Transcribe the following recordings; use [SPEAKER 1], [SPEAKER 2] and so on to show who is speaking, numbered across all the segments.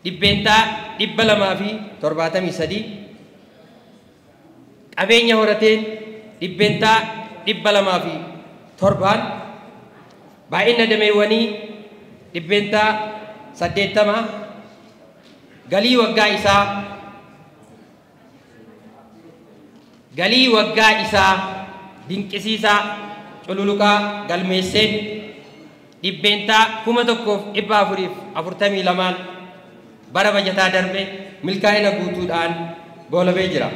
[SPEAKER 1] dhibbeentaa 273 qabeenya horateen dhibbeentaa 207 baay'ina dameewwanii dhibbeentaa 80 galii waggaa isaa dinqisiisaa cululuqaa galmeesseen dhibbeentaa 1,442 bara bajataa darbe milkaa'ina guutuudhaan goolabee jira.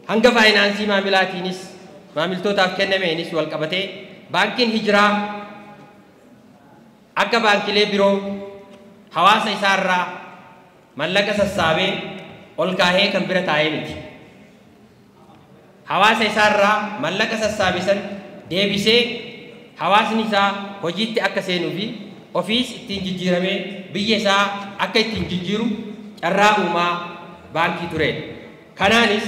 [SPEAKER 1] Hanga faayinaansii maamilaatiinis maamiltootaaf kennameenis wal qabatee baankiin Hijiraa akka baankilee biroo hawaasa isaarraa mallaqa sassaabee ol kaahee kan bira taa'ee miti. Hawaasa isaarraa mallaqa sassaabe san deebisee hawaasni isaa hojiitti akka seenuu fi ofiis ittiin jijjiiramee biyya isaa akka ittiin jijjiiru carraa uumaa baankii turedha. Kanaanis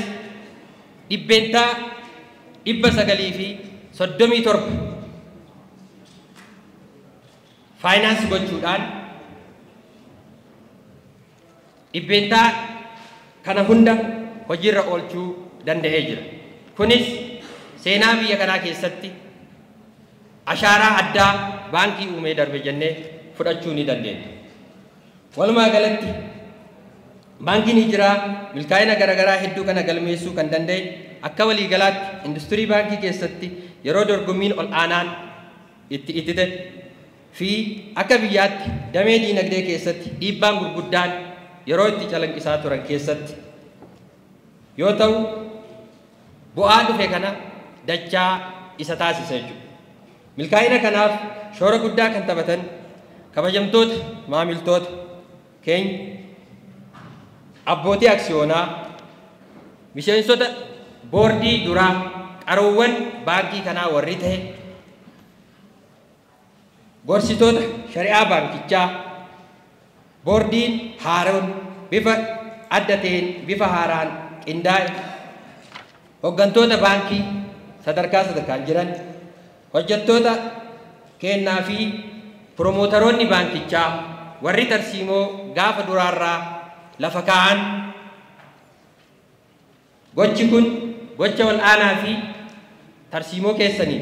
[SPEAKER 1] dhibbeentaa 937 faayinaansi gochuudhaan dhibbeentaa kana hunda hojiirra oolchuu danda'ee jira. Kunis seenaa biyya kanaa keessatti ashaaraa addaa baankii uumee darbe jennee fudhachuu ni dandeenya. Walumaa galatti baankiin Hijiraa milkaa'ina garaagaraa hedduu kana galmeessuu kan danda'e akka waliigalaatti industirii baankii keessatti yeroo dorgommiin ol aanaan itti itite fi akka biyyaatti damee diinagdee keessatti dhiibbaan gurguddaan yeroo itti calanqisaa turan keessatti yoo ta'u bu'aa dhufe kana dachaa isa taasisa jechuudha. Milkaa'ina kanaaf shoora guddaa kan taphatan kabajamtoota maamiltoota keenya abbootii aksiyoonaa miseensota boordii duraa qaroowwan baankii kanaa warri ta'e gorsitoota shari'aa baankichaa boordiin haaroon bifa adda ta'een bifa haaraan qindaa'e hooggantoota baankii sadarkaan jiran hojjettoota kennaa fi promootaroonni baankichaa warri tarsiimoo gaafa duraarraa lafa kaa'an gochi kun gocha wal aanaa fi tarsiimoo keessanii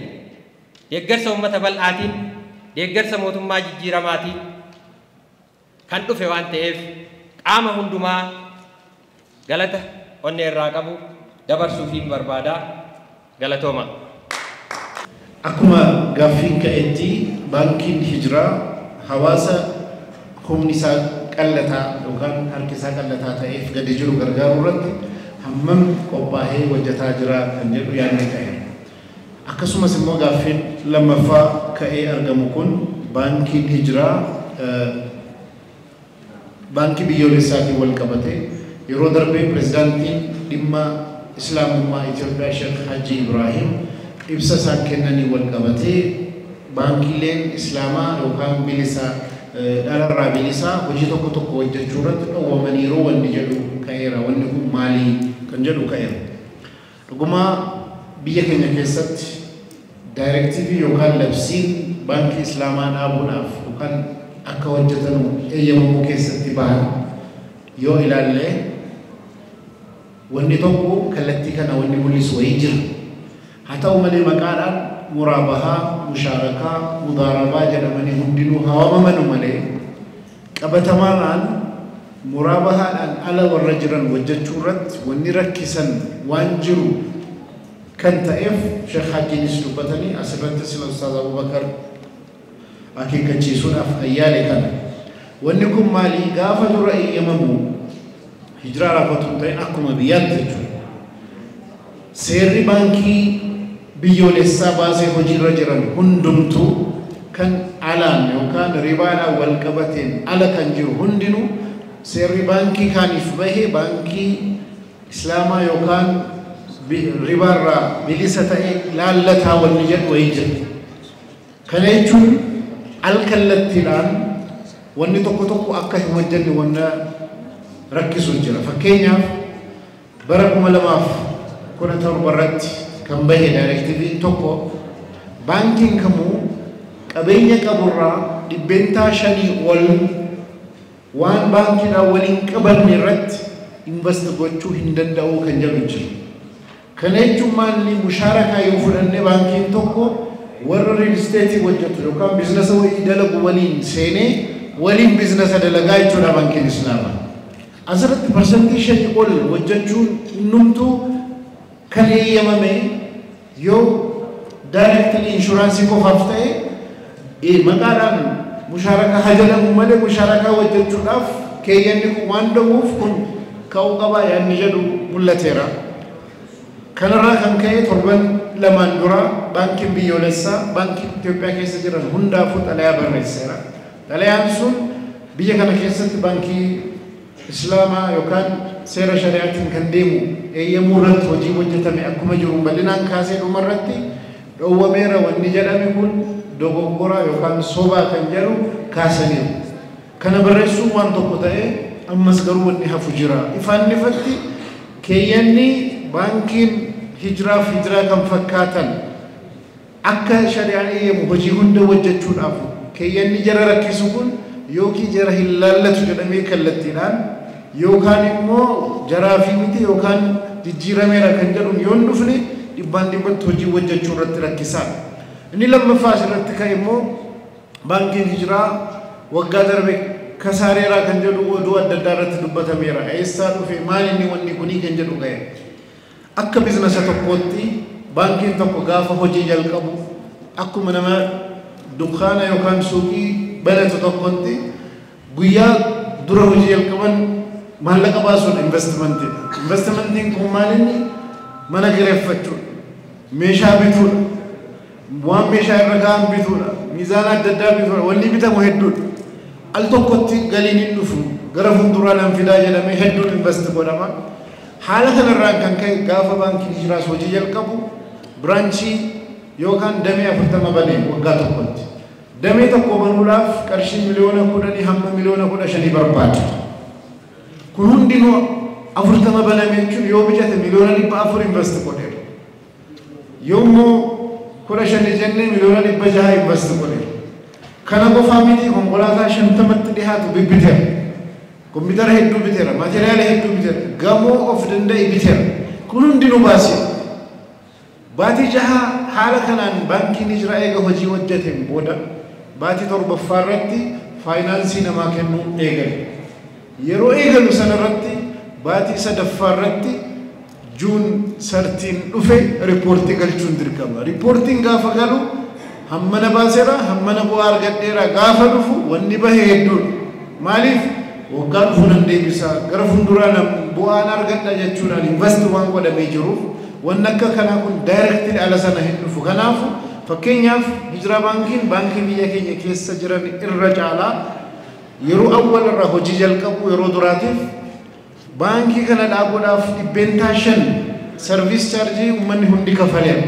[SPEAKER 1] deeggarsa uummata bal'aatiin deeggarsa mootummaa jijjiiramaatiin kan dhufe waan ta'eef qaama hundumaa galata onnee irraa qabu dabarsuufiin barbaadaa galatooma.
[SPEAKER 2] Akkuma gaaffiin ka'etti baankiin Hijiraa hawaasa humni isaa qallataa yookaan harki isaa qallataa ta'eef gadi jiru gargaaruu irratti hammam qophaa'ee hojjetaa jira kan jedhu yaadni ka'e. Akkasumas immoo gaaffiin lammaffaa ka'ee argamu kun baankiin Hijiraa baankii biyyoolessaatiin wal qabate yeroo darbee pirezidaantiin dhimma islaamummaa Itoophiyaa Sheekh Haji Ibrahim ibsa isaan kennanii wal qabatee baankiileen islaamaa yookaan bilisaa dhalarraa bilisaa hojii tokko hojjechuu irratti dhowwaman yeroo wanni jedhu ka'eera. Wanni kun maalii kan jedhu ka'eera. Dhugumaa biyya keenya keessatti daayirektiivii yookaan labsiin baankii islaamaa dhaabuudhaaf yookaan akka hojjetan eeyyamamuu keessatti bahan yoo ilaalle wanni tokko kallattii kana wanni mul'isu wayii jira. Haa ta'u malee maqaadhaan muraabahaa, mushaarakaa, mudaarabaa jedhamanii hundinuu hawaamamanu malee qabatamaadhaan muraabahaadhaan ala warra jiran hojjechuu irratti wanni rakkisan waan jiru kan ta'eef Sheekh Hajiinis dubbatanii asirratti sila Ustaaz Abubakar akeekkachiisuudhaaf ayyaale kana. Wanni kun maalii gaafa dura eeyyamamu Hijiraa raafatu hin ta'in akkuma biyyaatti jechuudha. Seerri baankii biyyoolessaa baasee hojiirra jiran hundumtuu kan alaan yookaan ribaadhaan wal qabateen ala kan jiru hundinuu seerri baankii kaaniif bahee baankii islaamaa yookaan ribaarraa bilisa ta'e laallataa wanni jedhu wayii jira. Kana jechuun alkallattiidhaan wanni tokko akka hin hojjenne wanna rakkisuun jira. Fakkeenyaaf bara 2017 irratti kan bahe daayirektiiviin tokko baankiin kamuu qabeenya qaburraa dhibbeentaa 5 ol waan baankiidhaan waliin qabanne irratti invest gochuu hin danda'u kan jedhu jiru. Kana jechuun maalli mushaarakaa yoo fudhanne baankiin tokko warra real estate hojjetu yookaan biizinasa wayii dalagu waliin seenee waliin biizinasa dalagaa jechuudha baankiin Islaamaa. Asirratti parsantii 5 ol hojjechuun innumtuu kan eeyyamame yoo directly insurance qofaaf ta'e maqaadhaan mushaarakaa hajalamu malee mushaarakaa hojjechuudhaaf keeyyanni kun waan dhowwuuf kun ka'uu qaba yaadni jedhu mul'ateera. Kanarraa kan ka'e torban lamaan dura baankiin biyyoolessaa baankii Itoophiyaa keessa jiran hundaafuu xalayaa barreesseera. Xalayaan sun biyya kana keessatti baankii Islaamaa yookaan seera shari'aatiin kan deemu eeyyamuu irratti hojii hojjetame akkuma jiru bal'inaan kaasee dhumarratti dhowwameera wanni jedhame kun dogoggora yookaan sobaa kan jedhu kaasaniiru. Kana barreessuun waan tokko ta'ee ammas garuu wanni hafu jira. Ifaan ifatti keeyyanni baankiin hijraaf hijiraa kan fakkaatan akka shari'aan eeyyamu hojii hunda hojjechuudhaaf keeyyanni jara rakkisu kun yookiin jara hin laallatu jedhamee kallattiidhaan yookaan immoo jaraa fi miti yookaan jijjiirameera kan jedhuun yoo hin dhufne dhibbaan dhibbatti hojii hojjechuu irratti rakkisaa. Inni lammaffaa asirratti ka'e immoo baankiin hijiraa waggaa darbe kasaareeraa kan jedhu oduu adda addaa irratti dubbatameera. Eessaa dhufe maal inni wanni kunii kan jedhu ga'e. Akka biizinasa tokkootti baankiin tokko gaafa hojii jalqabu akkuma nama dukkaana yookaan suuqii banatu tokkotti guyyaa dura hojii jalqaban maallaqa baasuun investimentii. Investimentiin kun maal inni mana kireeffachuudha, meeshaa bituudha, waan meeshaa irra ga'an bituudha, miizaana adda addaa bituudha, wanni bitamu hedduudha. Al tokkotti galiin hin dhufu gara fuulduraa nan fidaa jedhamee hedduun invest godhama. Haala kanarraan kan ka'e gaafa baankiin hijiraas hojii jalqabu biraanchii yookaan damee 40 banee waggaa tokkotti. Damee tokko banuudhaaf qarshii miliyoona 10 hamma miliyoona 15 barbaada. Kun hundinuu 40 baname jechuun yoo bijate miliyoona 400 invest godheera. Yoommoo 15 jennee miliyoona 600 invest godheera. Kana qofaa miti konkolaataa 50tti dhiyaatu bibbiteera. Kompiitara hedduu biteera, maatiriyaala hedduu biteera, gamoo of danda'e biteera. Kun hundinuu baasee. Baatii 6 haala kanaan baankiin hijiraa eega hojii hojjeteen booda baatii 7ffaa irratti faayinaansii namaa kennuu eegale. Yeroo eegalu sanarratti baatii 3ffaa irratti juun 13 dhufe riippoortii galchuun dirqama. Riippoortiin gaafa galu hammana baaseera, hammana bu'aa argadheera gaafa dhufu wanni bahee hedduudha. Maaliif? Waggaa dhufu nan deebisa gara fuulduraa bu'aan argadha jechuudhaan invest waan godhamee jiruuf wanni akka kanaa kun directly ala sana hin dhufu. Kanaaf fakkeenyaaf hijiraa baankiin baankii biyya keenya keessa jiran irra caalaa yeroo awwal irraa hojii jalqabu yeroo duraatiif baankii kana dhaabuudhaaf 5% service charge uummanni hundi kafaleera.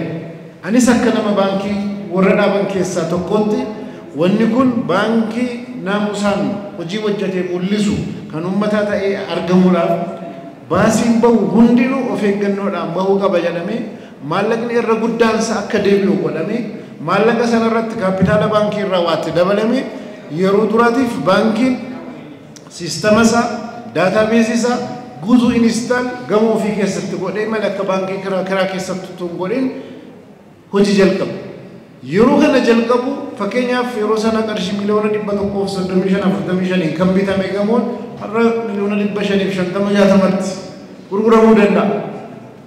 [SPEAKER 2] Anis akka nama baankii warra dhaaban keessaa tokkotti wanni kun baankii naamusaan hojii hojjetee mul'isu kan uummataa ta'ee argamuudhaaf baasiin bahu hundinuu of eeggannoodhaan bahuu qaba jedhamee maallaqni irra guddaansa akka deebi'u godhamee maallaqa sanarratti kaapitaala baankii irraa waatti dabalame yeroo duraatiif baankiin siistama isaa daataabeesii isaa guutuu inistaal gamoo ofii keessatti godhee malee akka baankii kiraa keessatti tun godhin hojii jalqabu. Yeroo kana jalqabu fakkeenyaaf yeroo sana qarshii miliyoona 135 kan bitame gamoon har'a miliyoona 550 gurguramuu danda'a.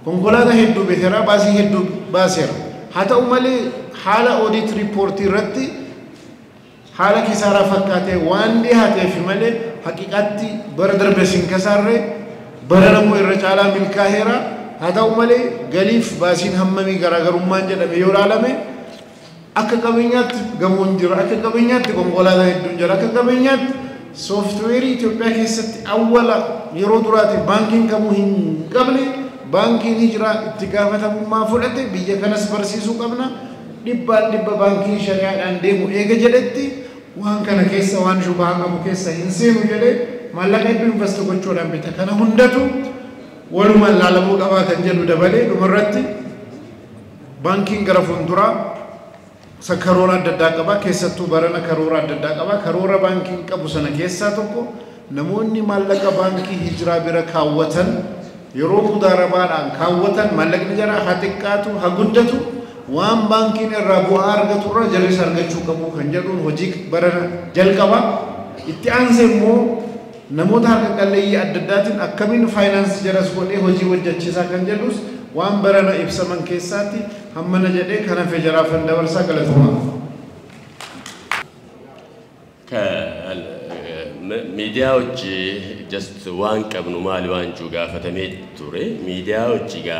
[SPEAKER 2] Konkolaataa hedduu biteera, baasii hedduu baaseera. Haa ta'u malee haala audit riippoortii irratti haala kisaaraa fakkaatee waan dhiyaateef malee haqiqatti bara darbe sin kasaarre bara namoo irra caalaa milkaa'eera. Haa ta'u malee galiif baasiin hammamii garaagarummaan jedhame yoo ilaalame akka qabeenyaatti gamoon jira, akka qabeenyaatti konkolaataa hedduun jira, akka qabeenyaatti sooftiweerii Itoophiyaa keessatti awwala yeroo duraati baankiin kamuu hin qabne baankiin hijiraa itti gaafatamummaa fudhate biyya kanas barsiisuu qabna. Dhibbaan dhibba baankii shari'aadhaan deemu eega jedhetti waan kana keessa waan shubhaa qabu keessa hin seenu jedhee maallaqa hedduu invest gochuudhaan bita. Kana hundatu walumaan laalamuu qabaa kan jedhu dabalee dhumarratti baankiin gara fuulduraa karoora adda addaa qaba. Keessattuu barana karoora adda addaa qaba. Karoora baankiin qabu sana keessaa tokko namoonni maallaqa baankii hijiraa bira kaawwatan yeroo mudaarabaadhaan kaawwatan maallaqni jara haa xiqqaatu haa guddatu waan baankiin irraa bu'aa argatu irraa jarris argachuu qabu kan jedhuun hojii bara jalqaba itti aansee immoo namoota harka qalleeyyii adda addaatiin akkamiin faayinaansi jaras godhee hojii hojjechiisaa kan jedhus waan barana ibsaman keessaatti hammana jedhee kana fejaraafan dabarsaa galatooma.
[SPEAKER 3] Media hojii just waan qabnu maali waan juu gaafatamee ture media hojii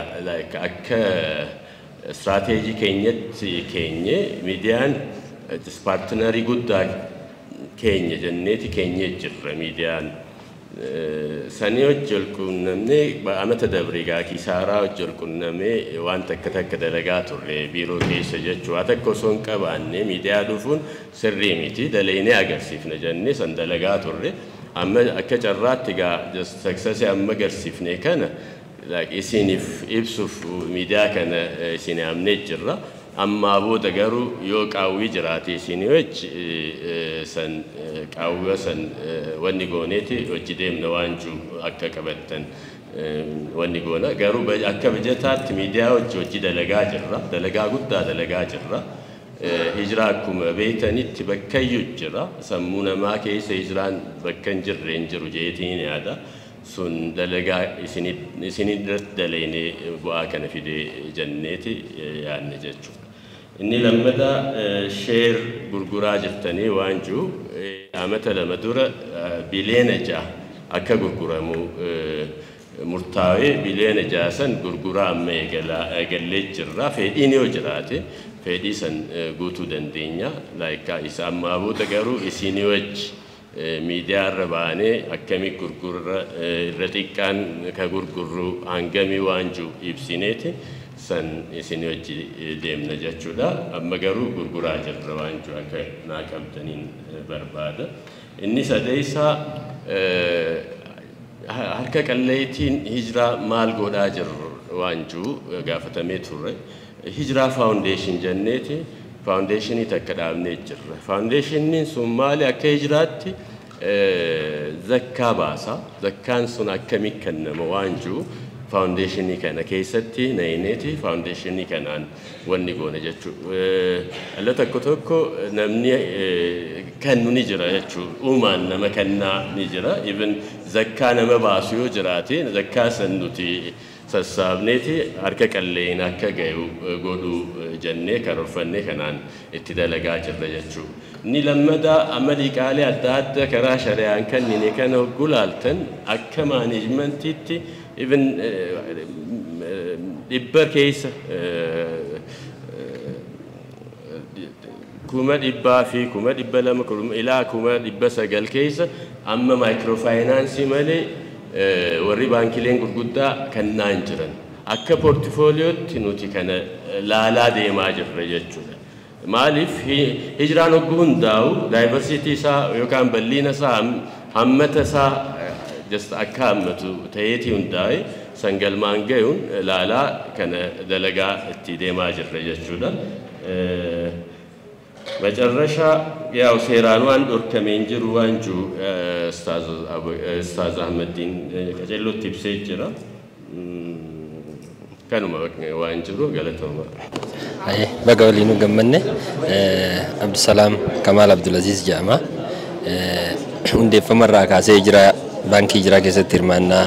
[SPEAKER 3] akka strateejii keenyatti keenye meediyaan partnerii guddaa keenya jenneeti keenye jirra meediyaan sanii hojii qunnamnee amata dabrigaa kisaaraa hojii qunnamee waan takka dalagaa turre biiroo keessa jechuu haa takka osoo hin qabaanne meediyaa dhufuun sirrii miti dalaynee agarsiifna jennee san dalagaa turre amma akka carraatti gaa success amma agarsiifne kana isiniif ibsuuf meediyaa kana isin amnee jirra amma booda garuu yoo qaawwii jiraate isin wajji san qaawwa san wanni gooneeti hojii deemna waan juu akka qabattan wanni goona garuu akka bijataatti meediyaa hojii dalagaa guddaa dalagaa jirra hijraa akkuma beeytanitti bakkayyuu jira sammuu namaa keessa hijraan bakka hin jirre hin jiru jeetiin yaada sun dalagaa isinirratti dalaynee bu'aa kana fidee jenneeti yaadne jechuudha. Inni lammataa sheer gurguraa jirtanii waan jiru amata lama dura biliyoona 6 akka gurguramu murtaawee biliyoona 6 san gurguraa amma eegallee jirra fedhiin yoo jiraate fedhii san guutuu dandeenya isa ammaa booda garuu isinii wajji meediyaa irra baanee akkamii gurgurra irra xiqqaan ka gurgurru hangamii waan jiru ibsineeti san isin wajji deemna jechuudha amma garuu gurguraa jirra waan jiru akka naa qabdaniin barbaada inni sadeessaa harka qalleeyyiin hijiraa maal godhaa jirru waan jiru gaafatamee turre hijiraa faawundeeshin jenneeti faawundeeshinii takka dhaabnee jirra faawundeeshiniin sun maali akka hijiraatti zakkaa baasa zakkaan sun akkamii kennama waan jiru faawundeeshinii kana keessatti nayneeti faawundeeshinii kanaan wanni goona jechuudha alla tokko namni kennu ni jira jechuudha uumaan nama kennaa ni jira even zakkaa nama baasu yoo jiraate zakkaa san nuti sassaabneeti harka qalleeyyiin akka gayu godhuu jennee karoorfannee kanaan itti dalagaa jirra jechuudha. Inni lammataa amalii qaalee adda addaa karaa shari'aan kennine kana gulaaltan akka maanejmentiitti even dhibba keessa kuma dhibbaa fi kuma dhibba lama ilaa kuma dhibba sagal keessa amma maayikiroofaayinaansii malee warri baankileen gurguddaa kannaan jiran akka portifooliyootti nuti kana laalaa deemaa jirra jechuudha. Maaliif hijraan hogguu hundaa'u daayivarsiitii isaa yookaan bal'ina isaa hammata isaa akka hammatu ta'eetii hundaa'e sangalmaan ga'uun laalaa kana dalagaa itti deemaa jirra jechuudha. መጨረሻ ያው ሴራኑ አንድ ወር ከመንጅሩ ዋንጁ ኡስታዝ አህመዲን ከጀሎ ቲፕስ ይጅራ كانوا وانجرو قالتهم
[SPEAKER 4] اي بقولينو جمنه عبد السلام كمال عبد العزيز جامع عندي فمره كاسه اجرا بانك اجرا كسه ترمانا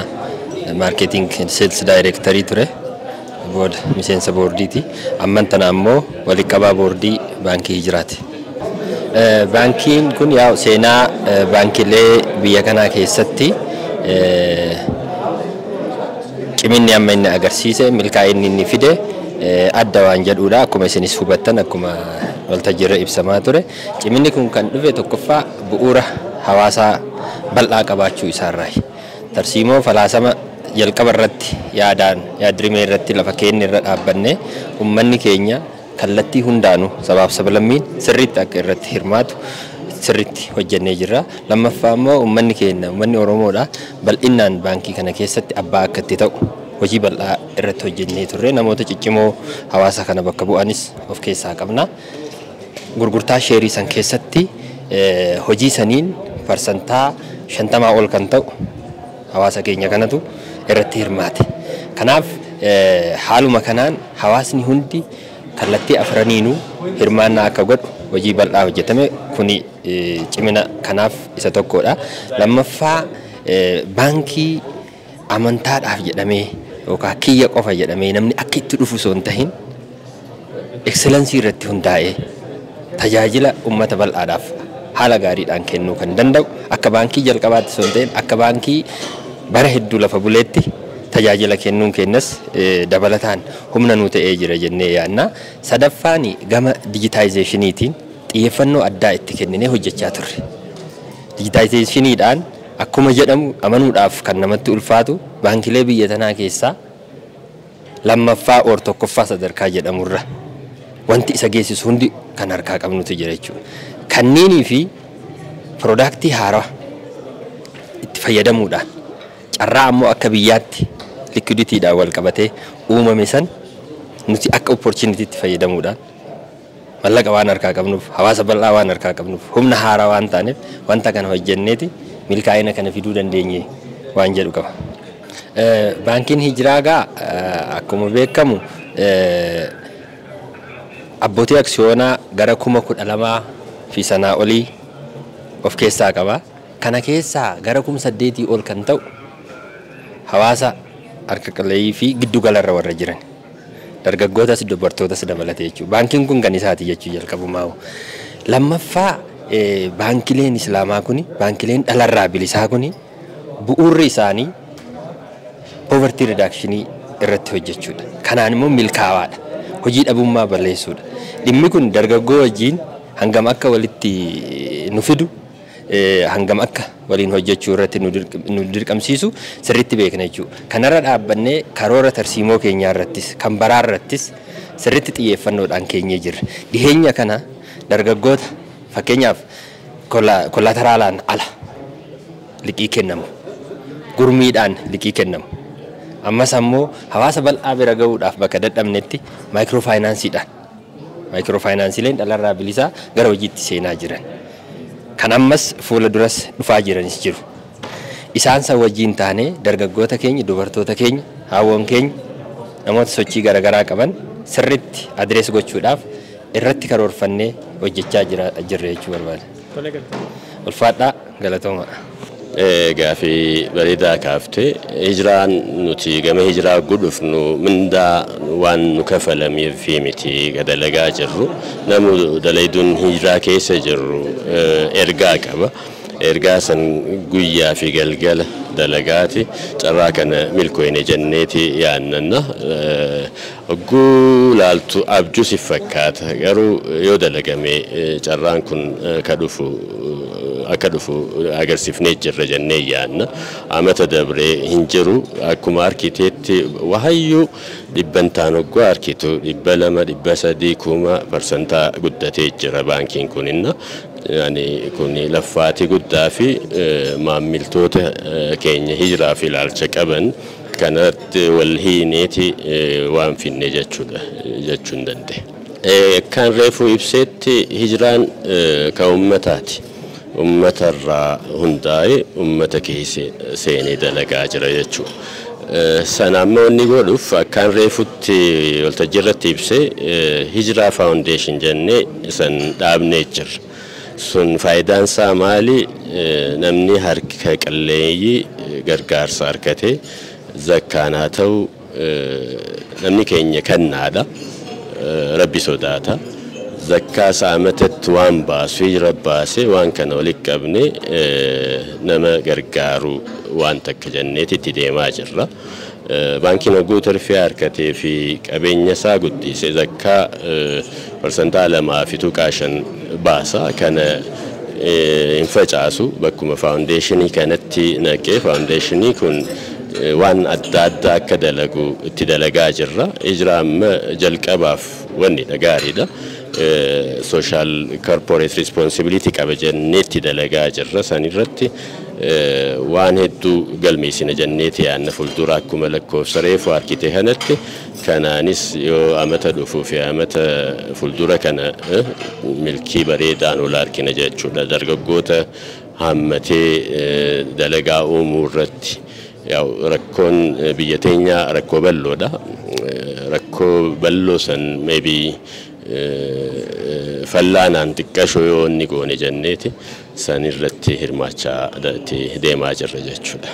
[SPEAKER 4] ماركتينج سيلز دايركتوري تره بود ميسنس بورديتي امنتنا امو ولي قبا بوردي بانك اجراتي بانكين كن ياو سينا بانكيلي بيكنا كيستي ciminni amma inni agarsiise milkaa'inni inni fide adda waan jedhuudha akkuma isinis hubattan akkuma waltajjiirra ibsamaa ture ciminni kun kan dhufe tokkoffaa bu'uura hawaasaa bal'aa qabaachuu isaarraayi tarsiimoo falaasama jalqaba irratti yaadrimee irratti lafa keenya irra dhaabbanne ummanni keenya kallattii hundaanu sabaaf sablammiin sirriitti akka irratti hirmaatu sirriitti hojjennee jirra lammaffaa immoo ummanni keenya ummanni Oromoodha bal'inaan baankii kana keessatti abbaa akka itti ta'u hojii bal'aa irratti hojjennee turre namoota ciccimoo hawaasa kana bakka bu'anis of keessaa qabna gurgurtaa sheerii san keessatti hojii saniin parsantaa 50 ol kan ta'u hawaasa keenya kanatu irratti hirmaate. Kanaaf haaluma kanaan hawaasni hundi kallattii afraniinuu hirmaannaa akka godhu hojii bal'aa hojjetame kuni cimina kanaaf isa tokkodha. Lammaffaa baankii amantaadhaaf jedhamee yookaan kiyya qofa jedhamee namni akka itti dhufu osoo hin tahin ekseleensii irratti hundaa'ee tajaajila uummata bal'aadhaaf haala gaariidhaan kennuu kan danda'u akka baankii jalqabaatti osoo hin tahin akka baankii bara hedduu lafa buleetti tajaajila kennuun kennas dabalataan humna nuu ta'ee jira jennee yaadna. Sadaffaan gama digitaayizeeshiniitiin xiyyeeffannoo addaa itti kenninee hojjechaa turre. Digitaayizeeshiniidhaan akkuma jedhamu amanuudhaaf kan namatti ulfaatu baankilee biyya tanaa keessaa lammaffaa or tokkoffaa sadarkaa jedhamurra wanti isa geessisu hundi kan harkaa qabnutu jira jechuudha. Kanniinii fi piroodaaktii haaraa itti fayyadamuudhaan carraa ammoo akka biyyaatti liquiditiidhaan wal qabatee uumame san nuti akka opportunitiitti fayyadamuudhaan mallaqa waan harkaa qabnuuf hawaasa bal'aa waan harkaa qabnuuf humna haaraa waan taaneef wanta kana hojjenneeti milkaa'ina kana fiduu dandeenye waan jedhu qaba. Baankiin Hijiraagaa akkuma beekamu abbootii aksiyoonaa gara 12,000 fi sanaa olii of keessaa qaba. Kana keessaa gara 8,000 ol kan ta'u hawaasa harka qalleeyyii fi giddu galarra warra jiran dargaggootas dubartootas dabalatee jechuudha. Baankiin kun kan isaati jechuu jalqabumaa. Lammaffaa baankileen islaamaa kuni baankileen dhalarraa bilisaa kuni bu'uurri isaanii poverty reduction irratti hojjechuudha. Kanaan immoo milkaa'aadha. Hojii dhabummaa balleessuudha. Dhimmi kun dargaggoo wajjin hangam akka walitti nu fidu hangam akka waliin hojjechuu irratti nu dirqamsiisu sirriitti beekna jechuudha. Kanarra dhaabbannee karoora tarsiimoo keenyaa irrattis kan baraa irrattis sirriitti xiyyeeffannoodhaan keenyee jirra. Dhiheenya kana dargaggoota fakkeenyaaf kollateraalaan ala liqii kennamu gurmiidhaan liqii kennamu ammas ammoo hawaasa bal'aa bira ga'uudhaaf bakka dadhabnetti maayikiroofaayinaansiileen dhalarraa bilisaa gara hojiitti seenaa jiran kan ammas fuula duras dhufaa jiranis jiru. Isaan san wajjin taanee dargaggoota keenya dubartoota keenya haawwan keenya namoota sochii garaagaraa qaban sirriitti adrees gochuudhaaf irratti karoorfannee hojjechaa jirra jechuu barbaada. Ulfaadhaa galatooma.
[SPEAKER 3] Gaafii bareedaa kaaftee hijiraan nuti gama hijiraa gudufnu mindaa waan nu kafalameef miti dalagaa jirru namu dalayduun hijiraa keessa jirru ergaa qaba. Ergaa san guyyaa fi galgala dalagaati carraa kana milkooyne jenneeti yaannanna. Ogguu laaltu abjuu si fakkaata garuu yoo dalagame carraan kun akka dhufu agarsiifnee jirra jennee yaanna. Amata dabree hin jiru akkuma arkiteetti wahayyuu dhibbantaan ogguu arkitu 200 300% guddatee jira baankiin kuninna. Yani kuni laffaati guddaa fi maammiltoota keenya hijiraa fi ilaalcha qaban kanatti wal hiineeti waan finne jechuun danda'e. Kan reefuu ibseetti hijiraan ka ummataati. Ummatarraa hundaa'e ummata keessa seenee dalagaa jira jechuudha. Sana amma inni godhuuf akkaan reefutti waltajjii irratti ibsee hijiraa faawundeeshin jennee san dhaabnee jirra. Sun faayidaan isaa maali? Namni harka qalleeyyii gargaarsa argatee zakkaan haa ta'u namni keenya kennaadha. Rabbi sodaata. Zakkaa saamatatti waan baasu hijira baasee waan kana walitti qabne nama gargaaru waan takka jenneeti itti deemaa jirra. Baankiin hogguu tarfee harkatee fi qabeenya isaa guddise zakkaa parsantaa 2.5 baasa kana hin facaasu bakkuma faawundeeshinii kanatti naqee faawundeeshinii kun waan adda addaa akka dalagu itti dalagaa jirra. Hijira amma jalqabaaf wanni gaariidha. Social corporate responsibility qaba jenneetti dalagaa jirra. San irratti waan hedduu galmeessina jenneeti yaanna fuuldura akkuma lakkoofsa reefu harkite kanatti kanaanis yoo amata dhufuu fi amata fuuldura kana milkii bareedaan ol harkina jechuudha. Dargaggoota hammatee dalagaa uumuu irratti rakkoon biyya teenyaa rakkoo bal'oodha. Rakkoo bal'oo san maybe fallaanaan xiqqashoo yoo inni goone jenneeti san irratti hirmaachaa deemaa jirra jechuudha.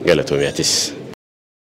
[SPEAKER 3] Galatoomiyatis.